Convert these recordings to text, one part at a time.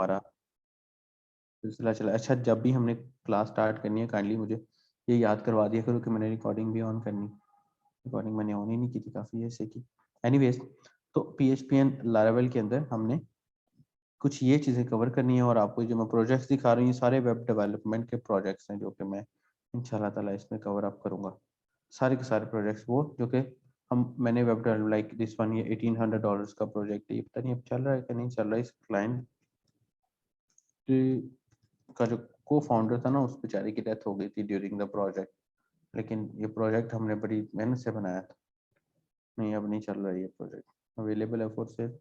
हमारा सिलसिला चला। अच्छा, जब भी हमने क्लास स्टार्ट करनी है काइंडली मुझे ये याद करवा दिया करो कि मैंने रिकॉर्डिंग भी ऑन करनी। रिकॉर्डिंग मैंने ऑन ही नहीं की थी काफ़ी ऐसे की। एनीवेज, तो PHP एंड लारावेल के अंदर हमने कुछ ये चीज़ें कवर करनी है और आपको जो मैं प्रोजेक्ट्स दिखा रही हूँ ये सारे वेब डेवलपमेंट के प्रोजेक्ट्स हैं जो कि मैं इंशाल्लाह ताला इसमें कवर अप करूँगा। सारे के सारे प्रोजेक्ट्स वो जो कि मैंने web develop like this one ये $1800 का प्रोजेक्ट है। ये पता नहीं अब चल रहा है कि नहीं चल रहा है। इस क्लाइंट का जो को फाउंडर था ना उस बेचारे की डेथ हो गई थी ड्यूरिंग द प्रोजेक्ट, लेकिन ये प्रोजेक्ट हमने बड़ी मेहनत से बनाया था। नहीं अब नहीं चल रहा है ये प्रोजेक्ट। अवेलेबल है फॉर सेल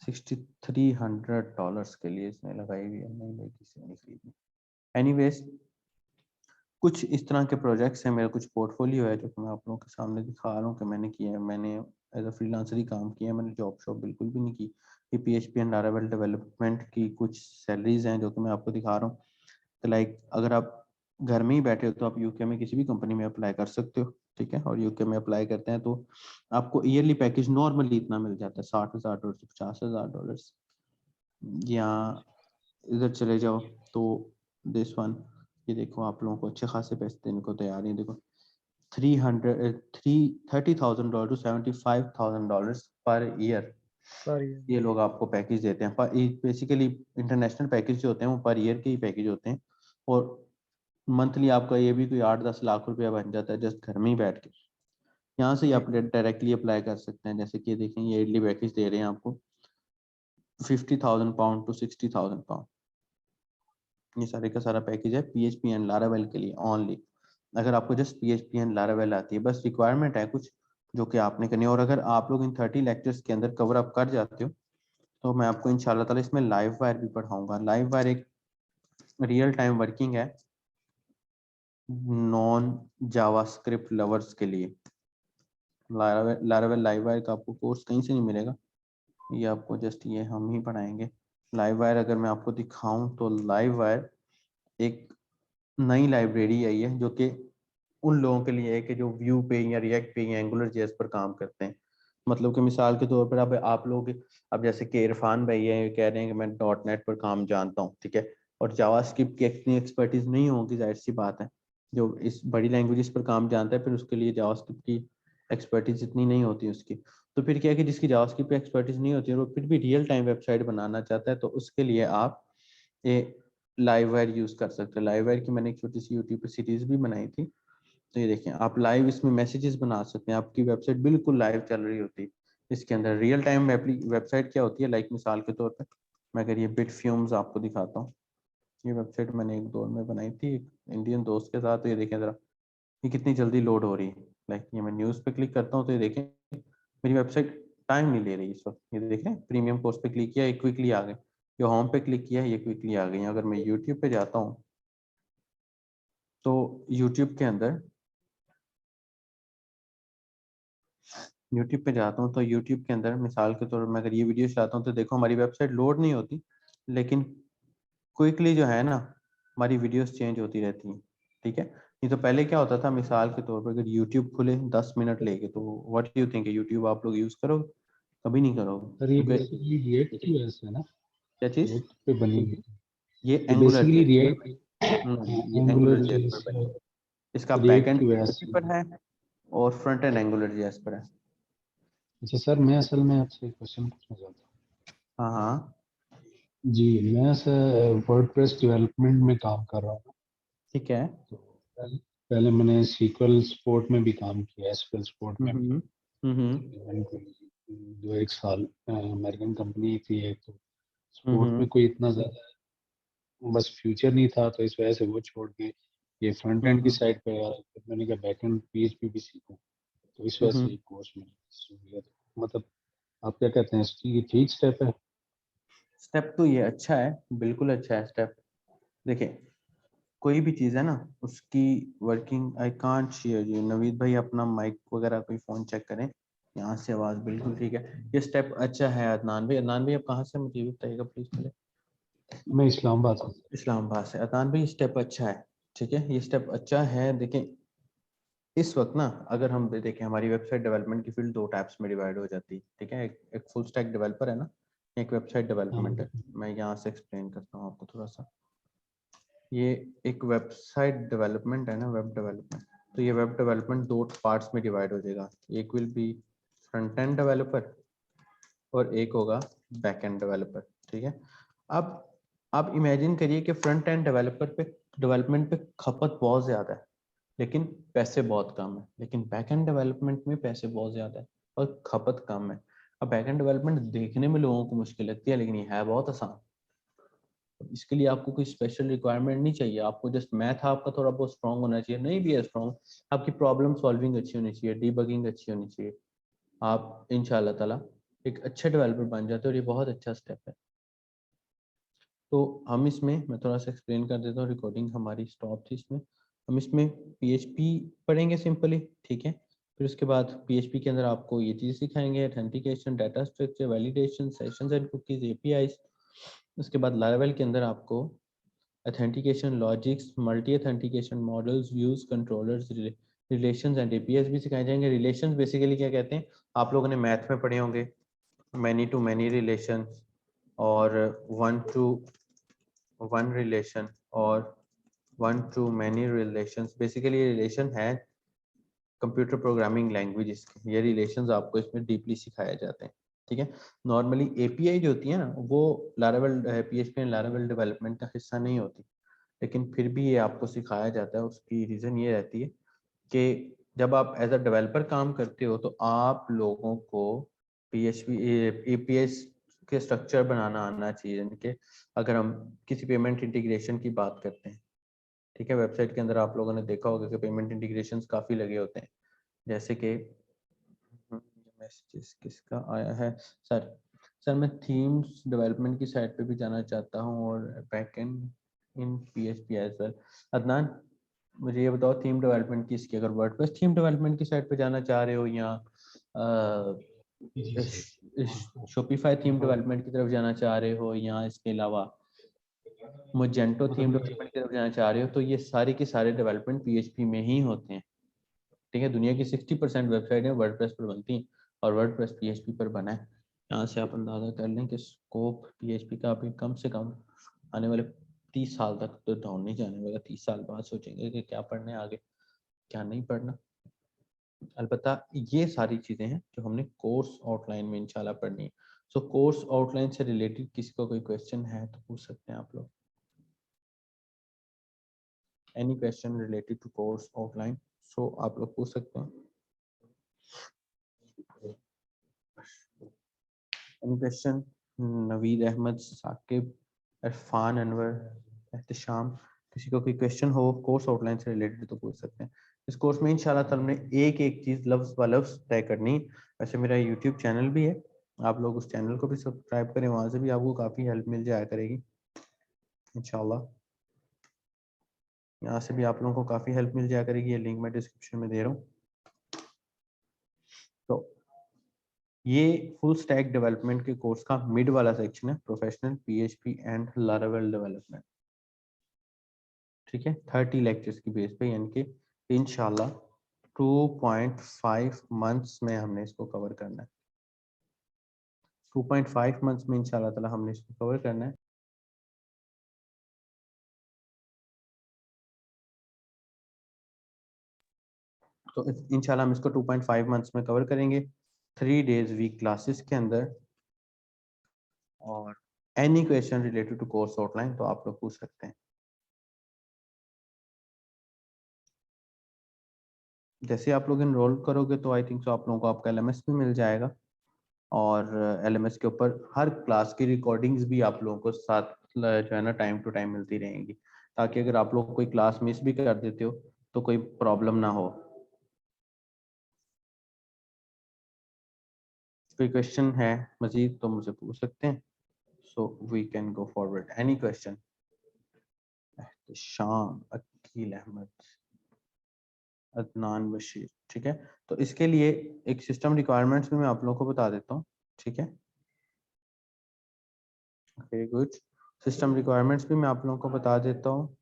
$6300 के लिए इसने लगाई हुई है। नहीं भाई किसी ने नहीं खरीदी। एनीवेज, कुछ इस तरह के प्रोजेक्ट्स हैं। मेरा कुछ पोर्टफोलियो है जो कि मैं आप लोगों के सामने दिखा रहा हूँ कि मैंने किया है। मैंने एज अ फ्रीलांसर ही काम किया है, मैंने जॉब शॉप बिल्कुल भी नहीं की। ये PHP एंड लारावेल डेवलपमेंट की कुछ सैलरीज हैं जो कि मैं आपको दिखा रहा हूँ। तो लाइक अगर आप घर में ही बैठे हो तो आप यूके में किसी भी कंपनी में अप्लाई कर सकते हो, ठीक है। और यूके में अप्लाई करते हैं तो आपको ईयरली पैकेज नॉर्मली इतना मिल जाता है $60,000 से $50,000। या इधर चले जाओ तो दिस वन, ये देखो आप लोगों को अच्छे खासे पैसे देने को तैयार हैं। देखो $30,000 to $75,000 पर ईयर ये लोग आपको पैकेज देते हैं। पर बेसिकली इंटरनेशनल पैकेज जो होते हैं वो पर ईयर के ही पैकेज होते हैं और मंथली आपका ये भी कोई 8-10 लाख रुपया बन जाता है जस्ट घर में ही बैठ के। यहाँ से ही आप डायरेक्टली अप्लाई कर सकते हैं। जैसे कि देखें ये ईयरली पैकेज दे रहे हैं आपको £50,000 to £60,000। ये सारे का सारा पैकेज है PHP एंड लारावेल के लिए ओनली। अगर आपको जस्ट PHP एंड लारावेल आती है, बस रिक्वायरमेंट है कुछ जो कि आपने करनी है। और अगर आप लोग इन 30 लेक्चर्स के अंदर कवर अप कर जाते हो तो मैं आपको इंशाल्लाह ताला इसमें लाइव वायर भी पढ़ाऊंगा। लाइव वायर एक रियल टाइम वर्किंग है नॉन जावास्क्रिप्ट लवर्स के लिए। लारावेल लाइव वायर का आपको कोर्स कहीं से नहीं मिलेगा, ये आपको जस्ट ये हम ही पढ़ाएंगे। लाइव वायर अगर मैं आपको दिखाऊं तो लाइव वायर एक नई लाइब्रेरी आई है जो कि उन लोगों के लिए है कि जो व्यू पे या रिएक्ट पे या एंगुलर जेएस पर काम करते हैं। मतलब कि मिसाल के तौर पर अब आप लोग अब जैसे कि इरफान भाई है कह रहे हैं कि मैं .NET पर काम जानता हूँ, ठीक है, और जावास्क्रिप्ट की इतनी एक्सपर्टीज नहीं होगी, जाहिर सी बात है। जो इस बड़ी लैंग्वेजेस पर काम जानता है फिर उसके लिए जावास्क्रिप्ट की एक्सपर्टीज इतनी नहीं होती उसकी। तो फिर क्या है कि जिसकी जावास्क्रिप्ट पे एक्सपर्टीज नहीं होती है वो फिर भी रियल टाइम वेबसाइट बनाना चाहता है तो उसके लिए आप ये लाइव वायर यूज कर सकते हैं। लाइव वायर की मैंने एक छोटी सी यूट्यूब पे सीरीज भी बनाई थी। तो ये देखें आप लाइव इसमें मैसेजेस बना सकते हैं, आपकी वेबसाइट बिल्कुल लाइव चल रही होती है। इसके अंदर रियल टाइम वेबसाइट क्या होती है, लाइक मिसाल के तौर पर मैं अगर ये बिटफ्यूम्स आपको दिखाता हूँ। ये वेबसाइट मैंने एक दौर में बनाई थी एक इंडियन दोस्त के साथ। तो ये देखें ज़रा ये कितनी जल्दी लोड हो रही है। लाइक ये मैं न्यूज़ पे क्लिक करता हूँ तो ये देखें मेरी वेबसाइट टाइम नहीं ले रही इस वक्त। ये देखें प्रीमियम कोर्स पे क्लिक किया ये क्विकली आ गए, ये होम पे क्लिक किया ये क्विकली आ गई। अगर मैं यूट्यूब पे जाता हूँ तो यूट्यूब के अंदर यूट्यूब पे जाता हूँ तो यूट्यूब के अंदर मिसाल के तौर पर मैं अगर ये वीडियो चलाता हूँ तो देखो हमारी वेबसाइट लोड नहीं होती, लेकिन क्विकली जो है ना हमारी वीडियोस चेंज होती रहती हैं, ठीक है। नहीं तो पहले क्या होता था, मिसाल के तौर पर अगर यूट्यूब खुले 10 मिनट लेके तो व्हाट यू थिंक यूट्यूब आप लोग यूज करोगे? कभी नहीं करोगे सर ये क्योंकि बेसिकली रिएक्ट की वजह से है ना, क्या चीज रिएक्ट पे बनी हुई है। ये ये एंगुलर बेसिकली जेएस रिएक्ट, ये एंगुलर एंगुलर जेएस पर जेएस बनी है। इसका रिएक्ट बैकएंड की वजह PHP से। पर है और फ्रंट एंड एंगुलर जेएस पर है। अच्छा सर, मैं असल में आपसे एक क्वेश्चन पूछना चाहता हाँ हाँ हूँ जी। मैं सर वर्डप्रेस डेवलपमेंट में काम कर रहा हूँ। ठीक है। तो पहले मैंने सीक्वल सपोर्ट में भी काम किया, एसक्यूएल सपोर्ट में भी हम्म हम्म तकरीबन कोई 2-1 साल। अमेरिकन कंपनी थी एक, तो सपोर्ट हम्म में कोई इतना ज़्यादा बस फ्यूचर नहीं था, तो इस वजह से वो छोड़ के ये फ्रंट एंड की हम्म साइड पे यार फिर मैंने कहा बैक एंड PHP भी सीखूं। तो इस वजह से हम्म ये कोर्स मैंने शुरू किया। तो मतलब आप क्या कहते हैं, ये ठीक स्टेप है? स्टेप तो ये अच्छा है, बिल्कुल अच्छा है स्टेप। देखिए कोई भी चीज़ है ना उसकी working, I can't share you. Naveed भाई अपना माइक वगैरह कोई फ़ोन चेक करें, यहाँ से आवाज़ बिल्कुल ठीक है। ये स्टेप अच्छा है। अदनान भाई आप कहाँ से, मुझे भी बताइएगा प्लीज़ पहले। मैं इस्लामाबाद से। इस्लामाबाद से। अदनान भाई स्टेप अच्छा है, ठीक है, ये स्टेप अच्छा है। देखें इस वक्त ना अगर हम देखें हमारी वेबसाइट डेवलपमेंट की फील्ड दो टाइप्स में डिवाइड हो जाती है, ठीक है। एक फुल स्टैक डेवलपर है ना, एक वेबसाइट डेवलपमेंट है। मैं यहाँ से एक्सप्लेन करता हूँ आपको थोड़ा सा। ये एक वेबसाइट डेवलपमेंट है ना, वेब डेवलपमेंट। तो ये वेब डेवलपमेंट दो पार्ट्स में डिवाइड हो जाएगा, एक will be front end developer और एक होगा बैक एंड डेवलपर, ठीक है। अब आप इमेजिन करिए कि फ्रंट एंड डेवलपर पे डेवलपमेंट पे खपत बहुत ज़्यादा है लेकिन पैसे बहुत कम है, लेकिन बैक एंड डेवलपमेंट में पैसे बहुत ज़्यादा है और खपत कम है। अब बैक एंड डेवलपमेंट देखने में लोगों को मुश्किल लगती है लेकिन ये है बहुत आसान। इसके लिए आपको कोई स्पेशल रिक्वायरमेंट नहीं चाहिए, आपको जस्ट मैथ आपका थोड़ा बहुत स्ट्रॉन्ग होना चाहिए, नहीं भी है स्ट्रॉन्ग, आपकी प्रॉब्लम सॉल्विंग अच्छी होनी चाहिए, डीबगिंग अच्छी होनी चाहिए, आप इंशाल्लाह ताला एक अच्छे डेवलपर बन जाते हो और ये बहुत अच्छा स्टेप है। तो हम इसमें, मैं थोड़ा सा एक्सप्लेन कर देता हूँ, रिकॉर्डिंग हमारी स्टॉप थी इसमें। हम इसमें पीएचपी पढ़ेंगे सिंपली, ठीक है। फिर उसके बाद पीएचपी के अंदर आपको ये चीज़ सिखाएंगे, authentication, data structure, validation, sessions and cookies, APIs. उसके बाद लारावेल के अंदर आपको authentication logics, multi authentication models, views, controllers, relations and APIs भी सिखाए जाएंगे। रिलेशंस बेसिकली क्या कहते हैं, आप लोगों ने मैथ में पढ़े होंगे, मैनी टू मैनी रिलेशन और वन टू वन रिलेशन और one two many relations. Basically relation है कंप्यूटर प्रोग्रामिंग लैंग्वेजेस के, ये रिलेशंस आपको इसमें डीपली सिखाए जाते हैं, ठीक है। नॉर्मली एपीआई जो होती है ना, वो Laravel PHP and Laravel development का हिस्सा नहीं होती, लेकिन फिर भी ये आपको सिखाया जाता है। उसकी रीज़न ये रहती है कि जब आप एज अ डेवलपर काम करते हो तो आप लोगों को पीएचपी एपीएस के स्ट्रक्चर बनाना आना चाहिए, यानी कि अगर हम किसी पेमेंट इंटीग्रेशन की बात करते हैं, ठीक है, वेबसाइट के अंदर आप लोगों ने देखा होगा कि पेमेंट इंटीग्रेशंस काफ़ी लगे होते हैं, जैसे कि मैसेजेस किसका आया है सर। सर मैं थीम्स डेवलपमेंट की साइड पे भी जाना चाहता हूँ और बैकएंड इन पीएचपी एज वेल। अदनान मुझे ये बताओ, थीम डेवलपमेंट किसकी, अगर वर्डप्रेस थीम डेवलपमेंट की साइड पे जाना चाह रहे हो या जी सर। शॉपिफाई थीम डेवलपमेंट की तरफ जाना चाह रहे हो या इसके अलावा मोजेंटो थीम मतलब डेवलपमेंट की तरफ जाना चाह रहे हो, तो ये सारे के सारे डेवलपमेंट पीएचपी में ही होते हैं, ठीक है। दुनिया की 60% वेबसाइट है वर्डप्रेस पर बनती हैं और वर्डप्रेस पीएचपी पर बना है। यहाँ से आप अंदाजा कर लें कि स्कोप पीएचपी का अभी कम से कम आने वाले 30 साल तक तो डाउन नहीं जाने वाला। 30 साल बाद सोचेंगे कि क्या पढ़ना है आगे, क्या नहीं पढ़ना। अलबत्ता ये सारी चीज़ें हैं जो हमने कोर्स आउटलाइन में इंशाल्लाह पढ़नी है। सो कोर्स आउटलाइन से रिलेटेड किसी को कोई क्वेश्चन है तो पूछ सकते हैं आप लोग। Any question related to course outline, so आप लोग पूछ सकते हैं। Any question? नवीद अहमद, साकिब, इरफान अनवर, एहतशाम, किसी को कोई क्वेश्चन हो कोर्स आउटलाइन से रिलेटेड तो पूछ सकते हैं। इस कोर्स में इंशाल्लाह ताला हमने एक एक चीज़ लफ्ज़ ब लफ्ज़ तय करनी। वैसे मेरा यूट्यूब चैनल भी है, आप लोग उस चैनल को भी सब्सक्राइब करें, वहाँ से भी आपको काफ़ी हेल्प मिल जाया करेगी इंशाल्लाह। यहाँ से भी आप लोगों को काफ़ी हेल्प मिल जाया करेगी, ये लिंक मैं डिस्क्रिप्शन में दे रहा हूँ। तो ये फुल स्टैक डेवलपमेंट के कोर्स का मिड वाला सेक्शन है, professional PHP and Laravel development, ठीक है। 30 लेक्चर्स की बेस पे, यानी कि इंशाल्लाह 2.5 मंथ्स में हमने इसको कवर करना है। 2.5 मंथ्स में इंशाल्लाह ताला हमने इसको कवर करना है। तो इंशाल्लाह हम इसको 2.5 मंथ्स में कवर करेंगे 3 डेज वीक क्लासेस के अंदर। और any question related to course outline तो आप लोग पूछ सकते हैं। जैसे आप लोग इनरोल करोगे तो आई थिंक सो आप लोगों को आपका एलएमएस भी मिल जाएगा और एलएमएस के ऊपर हर क्लास की रिकॉर्डिंग्स भी आप लोगों को साथ जो है ना टाइम टू टाइम मिलती रहेंगी, ताकि अगर आप लोग कोई क्लास मिस भी कर देते हो तो कोई प्रॉब्लम ना हो। कोई क्वेश्चन है मजीद तो मुझे पूछ सकते हैं, so we can go forward. Any question? शाम, अकील अहमद, अदनान बशीर, ठीक है। तो इसके लिए एक सिस्टम रिक्वायरमेंट्स भी मैं आप लोगों को बता देता हूँ, ठीक है। ओके गुड, सिस्टम रिक्वायरमेंट्स भी मैं आप लोगों को बता देता हूँ।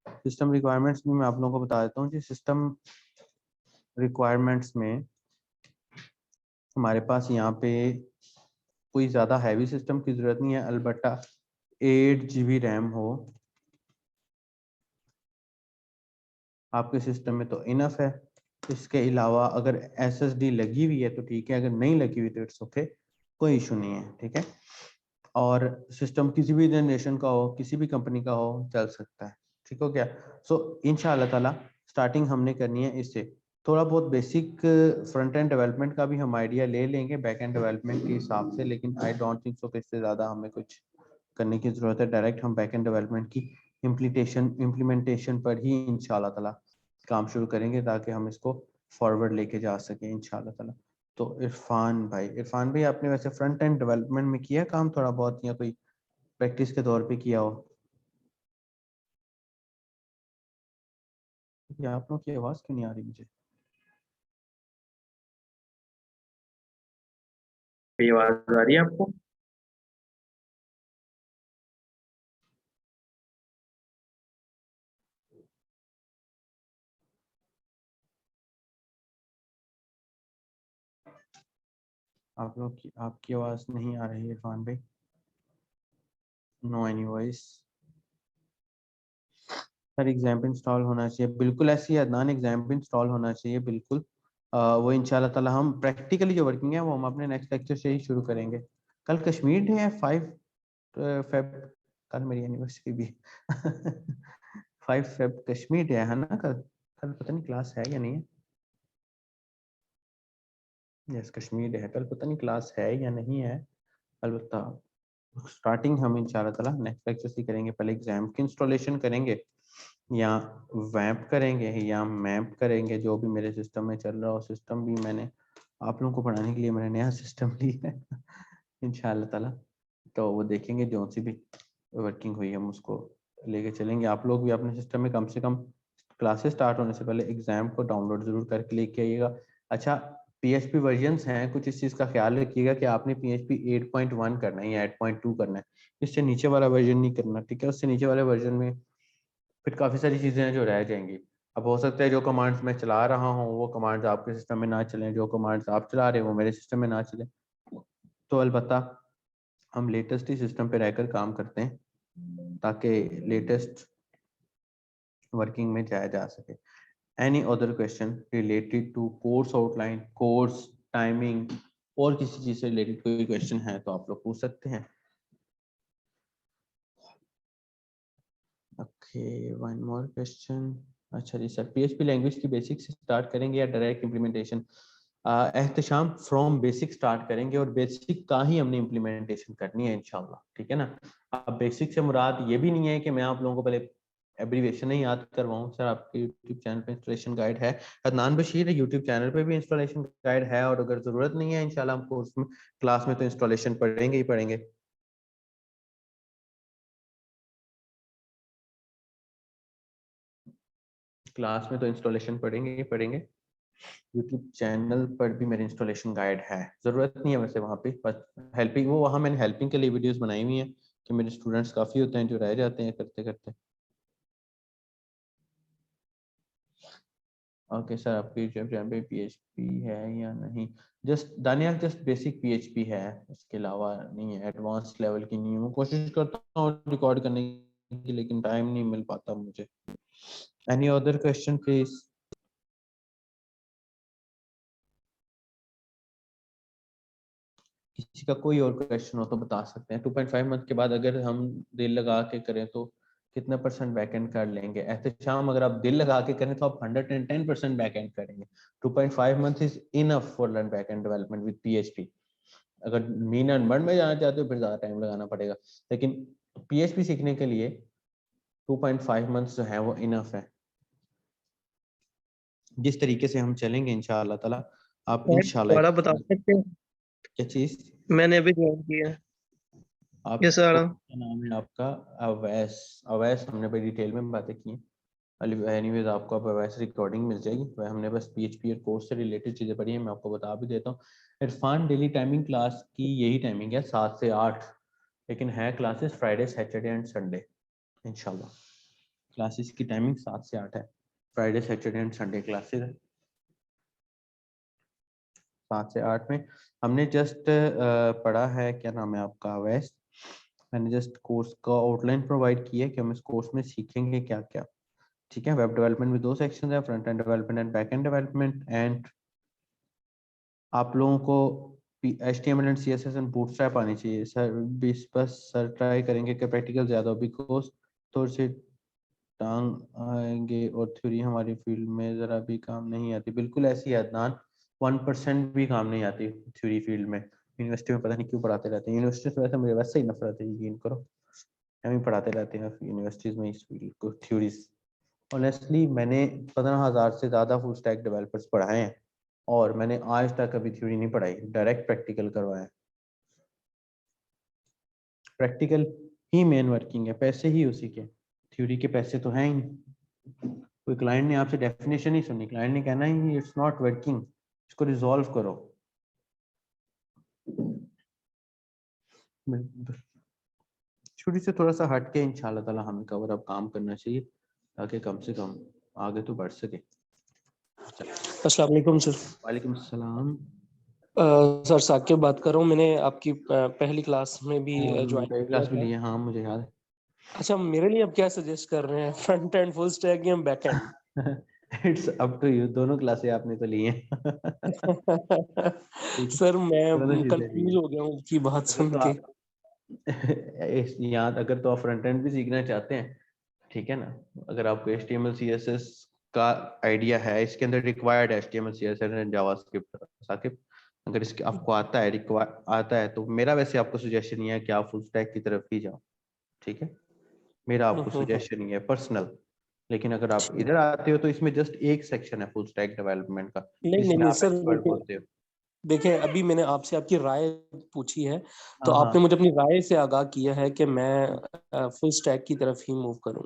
सिस्टम रिक्वायरमेंट्स भी मैं आप लोगों को बता देता हूँ जी। सिस्टम रिक्वायरमेंट्स में हमारे पास यहाँ पे कोई ज़्यादा हैवी सिस्टम की ज़रूरत नहीं है, अलबत्ता 8 GB रैम हो आपके सिस्टम में तो इनफ है। इसके अलावा अगर SSD लगी हुई है तो ठीक है, अगर नहीं लगी हुई तो इट्स ओके, कोई इशू नहीं है, ठीक है। और सिस्टम किसी भी जनरेशन का हो, किसी भी कंपनी का हो, चल सकता है, ठीक हो गया। सो इंशाअल्लाह ताला स्टार्टिंग हमने करनी है इससे। थोड़ा बहुत बेसिक फ्रंट एंड डेवलपमेंट का भी हम आइडिया ले लेंगे बैक एंड डेवलपमेंट के हिसाब से, लेकिन आई डोंट थिंक सो कि इससे ज़्यादा हमें कुछ करने की ज़रूरत है। डायरेक्ट हम बैक एंड डेवलपमेंट की इम्प्लीमेंटेशन पर ही इंशाल्लाह ताला काम शुरू करेंगे, ताकि हम इसको फॉरवर्ड लेके जा सकें इंशाल्लाह ताला। तो इरफान भाई आपने वैसे फ्रंट एंड डेवलपमेंट में किया काम थोड़ा बहुत, या कोई प्रैक्टिस के तौर पे किया हो? या आप लोगों की आवाज़ क्यों नहीं आ रही मुझे? ये आवाज आ रही है आपको? आप लोग की आपकी आवाज़ नहीं आ रही है इरफान भाई। No any voice. Sir exam install होना चाहिए, बिल्कुल ऐसी अदनान एग्जाम इंस्टॉल होना चाहिए बिल्कुल। वो इंशाल्लाह ताला हम प्रैक्टिकली जो वर्किंग है वो हम अपने नेक्स्ट लेक्चर से ही शुरू करेंगे। कल कश्मीर डे है 5 फेब, कल मेरी एनिवर्सरी भी 5 फेब कश्मीर डे है ना कल। कल पता नहीं क्लास है या नहीं है। यस कश्मीर डे है कल, पता नहीं क्लास है या नहीं है। अलबत्ता स्टार्टिंग हम इंशाल्लाह ताला नेक्स्ट लेक्चर से करेंगे। पहले एग्जाम की इंस्टॉलेशन करेंगे, या वैम्प करेंगे या मैप करेंगे, जो भी मेरे सिस्टम में चल रहा हो। सिस्टम भी मैंने आप लोगों को पढ़ाने के लिए मैंने नया सिस्टम लिया है इंशाल्लाह ताला। तो वो देखेंगे जो सी भी वर्किंग हुई हम उसको लेके चलेंगे। आप लोग भी अपने सिस्टम में कम से कम क्लासेस स्टार्ट होने से पहले एग्जाम को डाउनलोड जरूर करके लेके आइएगा। अच्छा PHP वर्जन्स हैं कुछ, इस चीज़ का ख्याल रखिएगा कि आपने PHP 8.1 करना है या 8.2 करना है, इससे नीचे वाला वर्जन नहीं करना, ठीक है। उससे नीचे वाले वर्जन में फिर काफ़ी सारी चीज़ें हैं जो रह जाएंगी। अब हो सकता है जो कमांड्स मैं चला रहा हूँ वो कमांड्स आपके सिस्टम में ना चलें, जो कमांड्स आप चला रहे हो वो मेरे सिस्टम में ना चलें। तो अलबत्ता हम लेटेस्ट ही सिस्टम पे रहकर काम करते हैं ताकि लेटेस्ट वर्किंग में जाया जा सके। Any other question related to course outline, course timing और किसी चीज़ से रिलेटेड कोई क्वेश्चन है तो आप लोग पूछ सकते हैं। Okay one more question. अच्छा जी सर, PHP लैंग्वेज की बेसिक से स्टार्ट करेंगे या direct implementation? Ehtesham from basic start करेंगे और बेसिक का ही हमने इम्प्लीमेंटेशन करनी है इंशाल्लाह, ठीक है ना। अब बेसिक से मुराद ये भी नहीं है कि मैं आप लोगों को पहले एब्रीवेशन ही याद करवाऊं। सर आपके यूट्यूब चैनल पे इंस्टॉलेशन गाइड है, अदनान बशीर यूट्यूब चैनल पे भी इंस्टॉलेशन गाइड है, और अगर जरूरत नहीं है इंशाल्लाह हम कोर्स में क्लास में तो इंस्टॉलेशन पढ़ेंगे ही पढ़ेंगे। क्लास में तो इंस्टॉलेशन पढ़ेंगे ही पढ़ेंगे। यूट्यूब चैनल पर भी मेरी इंस्टॉलेशन गाइड है, ज़रूरत नहीं है वैसे वहाँ पे, बस हेल्पिंग, वो वहाँ मैंने हेल्पिंग के लिए वीडियोस बनाई हुई हैं कि मेरे स्टूडेंट्स काफ़ी होते हैं जो रह जाते हैं करते करते। ओके सर आपकी यूट्यूब चैनल पे PHP है या नहीं? जस्ट दानिया जस्ट बेसिक PHP है, उसके अलावा नहीं है, एडवांस लेवल की नहीं है। मैं कोशिश करता हूँ रिकॉर्ड करने की लेकिन टाइम नहीं मिल पाता मुझे। Any other question please? किसी का कोई और क्वेश्चन हो तो बता सकते हैं। 2.5 मंथ के बाद अगर हम दिल लगा के करें तो कितना परसेंट बैकएंड कर लेंगे? एहतशाम अगर आप दिल लगा के करें तो आप 110% बैकएंड करेंगे। 2.5 month is enough for learn backend development with PHP। अगर मीन एंड वर्ड में जाना चाहते हो फिर ज्यादा टाइम लगाना पड़ेगा, लेकिन PHP सीखने के लिए 2.5 मंथ्स जो है वो इनफ है। जिस तरीके से हम चलेंगे इंशाअल्लाह ताला, आप इंशाल्लाह दोबारा बता सकते हैं? क्या चीज? मैंने अभी ज्वाइन किया है। ये आपको सारा क्या नाम है आपका? अवैस। अवैस हमने बड़ी डिटेल में बातें की हैं। एनीवेज आपको अब अवैस रिकॉर्डिंग मिल जाएगी। वह हमने बस PHP और कोर्स से रिलेटेड चीज़ें पढ़ी हैं, मैं आपको बता भी देता हूँ। इरफान डेली टाइमिंग क्लास की यही टाइमिंग है 7 से 8, लेकिन है classes Friday Saturday and Sunday इंशाल्लाह। क्लासेस की टाइमिंग 7 से 8 है, Friday Saturday and Sunday classes है। 7 से 8 में हमने जस्ट पढ़ा है, क्या नाम है आपका वेस्ट, मैंने जस्ट कोर्स का आउटलाइन प्रोवाइड किया है कि हम इस कोर्स में सीखेंगे क्या क्या। ठीक है, वेब डेवलपमेंट में 2 सेक्शन है, front end development and back and development. And आप लोगों को HTML and CSS and bootstrap आनी चाहिए सर। बस सर ट्राई करेंगे कि प्रैक्टिकल ज़्यादा हो, बिकॉज थोड़ी सी टांग आएंगे और थ्योरी हमारी फील्ड में ज़रा भी काम नहीं आती। बिल्कुल ऐसी है अदनान, 1% भी काम नहीं आती थ्योरी फील्ड में। यूनिवर्सिटी में पता नहीं क्यों पढ़ाते रहते हैं, यूनिवर्सिटी से वैसे मुझे वैसे ही नफरत है, यकीन करो, हम ही पढ़ाते रहते हैं यूनिवर्सिटीज़ में इस फील्ड को थ्योरीज। ऑनेस्टली मैंने 15,000 से ज़्यादा फुल स्टैक डेवलपर्स पढ़ाए हैं और मैंने आज तक कभी थ्योरी नहीं पढ़ाई, डायरेक्ट प्रैक्टिकल करवाया। प्रैक्टिकल ही मेन वर्किंग है, पैसे ही उसी के, थ्योरी के पैसे तो हैं ही नहीं। कोई क्लाइंट ने आपसे डेफिनेशन ही सुनी, क्लाइंट ने कहना ही इट्स नॉट वर्किंग, इसको रिजॉल्व करो। थ्योरी से थोड़ा सा हट के इंशाल्लाह ताला हमें कवर अप काम करना चाहिए ताकि कम से कम आगे तो बढ़ सके। अस्सलाम वालेकुम सर। वालेकुम सलाम। सर साकिब बात कर रहा हूँ। मैंने आपकी पहली क्लास में भी ज्वाइन पहली क्लास भी लिए, हाँ मुझे याद है। अच्छा, मेरे लिए आप क्या सजेस्ट कर रहे हैं, फ्रंट एंड फुल स्टैक या back end? It's up to you, दोनों क्लासें आपने तो ली हैं। सर मैं दोनों चीजें ली कंफ्यूज हैं। हो गया हूँ आपकी बात अगर सुन तो के। आप यहाँ अगर तो आप फ्रंट एंड भी सीखना चाहते हैं, ठीक है ना, अगर आपको HTML CSS का आइडिया है, इसके अंदर required HTML CSS and JavaScript Saqib, अगर इसके आपको आता है आता है तो मेरा वैसे आपको सजेशन ये है कि आप फुल स्टैक की तरफ ही जाओ। ठीक है, मेरा आपको सजेशन ये है पर्सनल। लेकिन अगर आप इधर आते हो तो इसमें जस्ट एक सेक्शन है फुल स्टैक डेवलपमेंट का, नहीं जिसमें आप सर, एक्सपर्ट होते हो। देखें अभी मैंने आपसे आपकी राय पूछी है, तो हाँ आपने मुझे अपनी राय से आगाह किया है कि मैं फुल स्टैक की तरफ ही मूव करूं।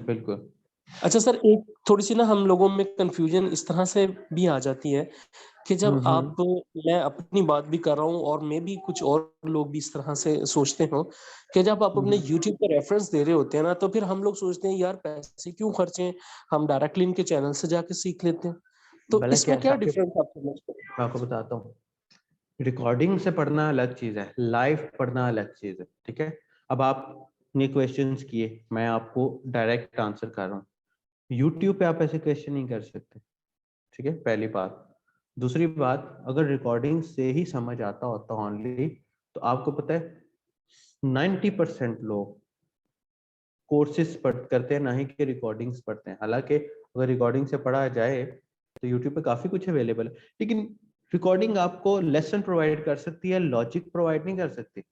बिल्कुल। अच्छा सर, एक थोड़ी सी ना हम लोगों में कंफ्यूजन इस तरह से भी आ जाती है कि जब आप, मैं अपनी बात भी कर रहा हूँ और मैं भी कुछ और लोग भी इस तरह से सोचते हो कि जब आप अपने YouTube पर रेफरेंस दे रहे होते हैं ना, तो फिर हम लोग सोचते हैं यार पैसे क्यों खर्चे, हम डायरेक्टली इनके चैनल से जाके सीख लेते हैं। तो भला इसमें क्या साकिब, डिफरेंस आप समझते हैं? मैं आपको बताता हूँ। रिकॉर्डिंग से पढ़ना अलग चीज है, लाइव पढ़ना अलग चीज है। ठीक है, अब आपने क्वेश्चंस किए, मैं आपको डायरेक्ट आंसर कर रहा हूँ। यूट्यूब पे आप ऐसे क्वेश्चन नहीं कर सकते। ठीक है, पहली बात। दूसरी बात, अगर रिकॉर्डिंग से ही समझ आता होता ओनली, तो आपको पता है 90% लोग कोर्सेज करते हैं, ना ही कि रिकॉर्डिंग्स पढ़ते हैं। हालांकि अगर रिकॉर्डिंग से पढ़ा जाए तो यूट्यूब पे काफी कुछ अवेलेबल है, लेकिन रिकॉर्डिंग आपको लेसन प्रोवाइड कर सकती है, लॉजिक प्रोवाइड नहीं कर सकती।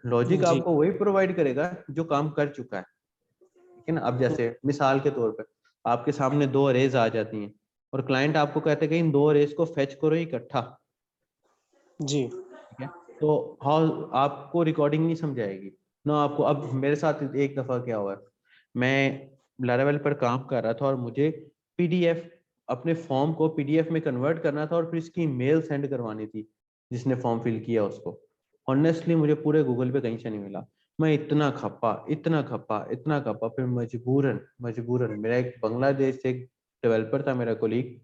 लॉजिक जी आपको वही प्रोवाइड करेगा जो काम कर चुका है। ठीक है ना, अब जैसे मिसाल के तौर पे आपके सामने 2 अरेज आ जाती हैं और क्लाइंट आपको कहते हैं कि इन 2 अरेज को फेच करो इकट्ठा। जी ठीक है, तो हाँ आपको रिकॉर्डिंग नहीं समझाएगी ना आपको। अब मेरे साथ एक दफा क्या हुआ, मैं लारावेल पर काम कर रहा था और मुझे पीडीएफ, अपने फॉर्म को पीडीएफ में कन्वर्ट करना था और फिर इसकी मेल सेंड करवानी थी जिसने फॉर्म फिल किया उसको। ऑनेस्टली मुझे पूरे गूगल पे कहीं से नहीं मिला। मैं इतना खपा, इतना खपा, इतना खपा, फिर मजबूरन मजबूरन मेरा एक बांग्लादेश से एक डेवलपर था मेरा कोलीग,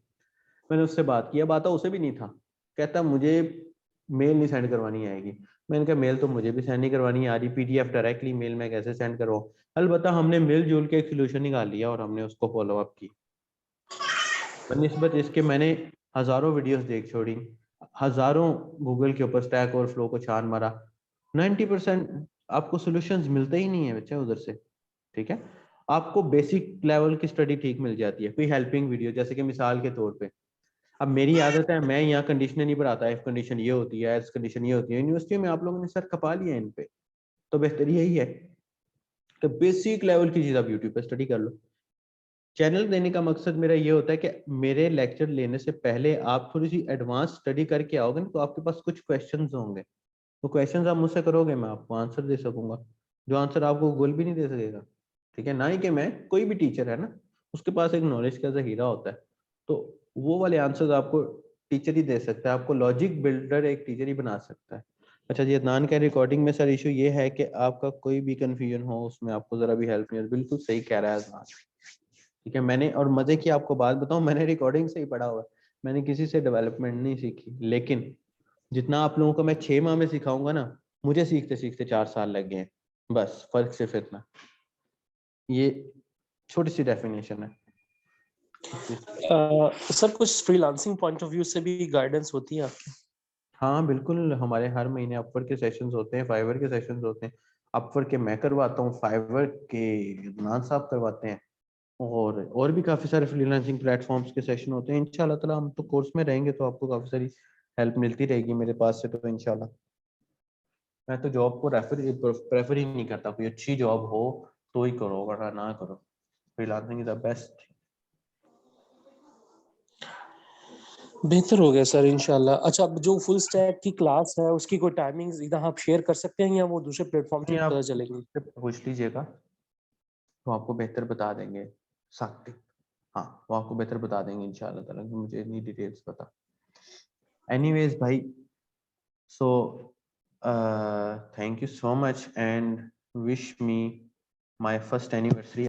मैंने उससे बात किया, बात उसे भी नहीं था। कहता मुझे मेल नहीं सेंड करवानी आएगी। मैंने कहा मेल तो मुझे भी सेंड नहीं करवानी आ रही, पीडीएफ डायरेक्टली मेल में कैसे सेंड करवाऊं। अलबत्ता हमने मिलजुल के एक सोल्यूशन निकाल लिया और हमने उसको फॉलो अप की। बनिस्बत इसके मैंने हजारों वीडियोस देख छोड़ी, हजारों गूगल के ऊपर स्टैक और फ्लो को छान मारा, 90% आपको सॉल्यूशंस मिलते ही नहीं है बच्चे उधर से। ठीक है, आपको बेसिक लेवल की स्टडी ठीक मिल जाती है, कोई हेल्पिंग वीडियो, जैसे कि मिसाल के तौर पे अब मेरी आदत है, मैं यहाँ कंडीशन नहीं पढ़ाता, इफ कंडीशन ये होती है, एल्स कंडीशन ये होती है। यूनिवर्सिटी में आप लोगों ने सर खपा लिया इन पे, तो बेहतर यही है कि बेसिक लेवल की चीज आप यूट्यूब पे स्टडी कर लो। चैनल देने का मकसद मेरा ये होता है कि मेरे लेक्चर लेने से पहले आप थोड़ी सी एडवांस स्टडी करके आओगे ना, तो आपके पास कुछ क्वेश्चंस होंगे। वो क्वेश्चंस आप मुझसे करोगे, मैं आपको आंसर दे सकूंगा, जो आंसर आपको गूगल भी नहीं दे सकेगा। ठीक है ना, ही कि मैं, कोई भी टीचर है ना, उसके पास एक नॉलेज का जहीरा होता है, तो वो वाले आंसर्स आपको टीचर ही दे सकता है, आपको लॉजिक बिल्डर एक टीचर ही बना सकता है। अच्छा जी, अदनान का रिकॉर्डिंग में सर इशू ये है कि आपका कोई भी कंफ्यूजन हो उसमें आपको जरा भी हेल्प नहीं हो। बिल्कुल सही कह रहा है अदनान। ठीक है, मैंने और मजे की आपको बात बताऊं, मैंने रिकॉर्डिंग से ही पढ़ा हुआ है। मैंने किसी से डेवलपमेंट नहीं सीखी, लेकिन जितना आप लोगों को मैं 6 माह में सिखाऊंगा ना, मुझे सीखते सीखते 4 साल लग गए हैं। बस फर्क सिर्फ इतना, ये छोटी सी डेफिनेशन है। सर कुछ फ्रीलांसिंग पॉइंट ऑफ व्यू से भी गाइडेंस होती है आपकी? हाँ बिल्कुल, हमारे हर महीने अपवर्क के सेशंस होते हैं, फाइवर के सेशंस होते हैं। अपवर्क के मैं करवाता हूँ, फाइवर के नाज साहब करवाते हैं, और भी काफी सारे फ्रीलांसिंग प्लेटफॉर्म्स के सेशन होते हैं। इंशाल्लाह ताला हम तो कोर्स में रहेंगे तो आपको काफी सारी हेल्प मिलती रहेगी मेरे पास से। तो इंशाल्लाह मैं तो जॉब को प्रेफर ही नहीं करता, कोई अच्छी जॉब हो तो ही करो, वरना ना करो। Freelancing is the best. बेहतर हो गया सर, इंशाल्लाह। अच्छा, अब जो फुल स्टैक की क्लास है उसकी कोई टाइमिंग्स इधर आप शेयर कर सकते हैं या वो दूसरे प्लेटफॉर्म से नहीं, आप पता चलेंगी? पूछ लीजिएगा तो आपको बेहतर बता देंगे साकिब। हाँ, वो आपको बेहतर बता देंगे इंशाल्लाह ताला, कि मुझे इतनी डिटेल्स पता। एनीवेज भाई, so thank you so much and wish me my first anniversary